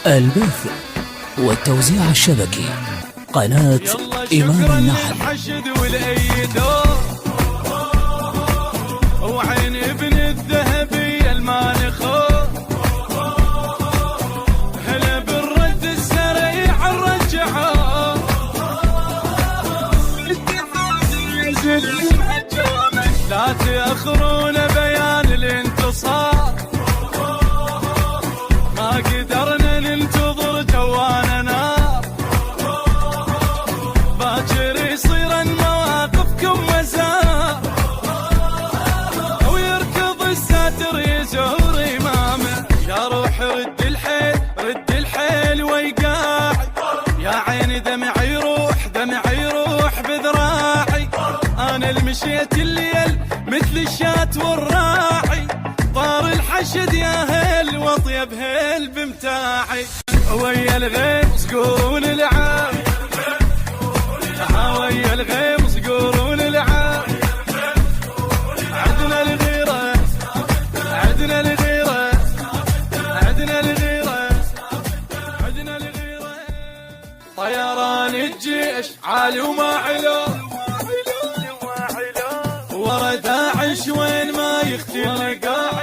البث والتوزيع الشبكي قناة إمام النحل. وعين ابن الذهبي المانخو هلا بالرد السريع الرجعه لا تأخرون بيان الانتصار ما قدرنا ننتظر جوانا نار باكر يصير مواقفكم مزار ويركض الساتر يزور امامه يا روح رد الحيل ويقاعد يا عيني دمعي يروح بذراعي انا المشيت الليل مثل الشات والراعي طار الحشد يا هيل واطيب هيل بمتاعي ويا الغيم صقورون العاب ويا الغيم صقورون العاب عدنا الغيرة عدنا الغيرة عدنا الغيرة عدنا الغيرة طيران الجيش عالي وما علو ورا داعش وين ما يختل قاعد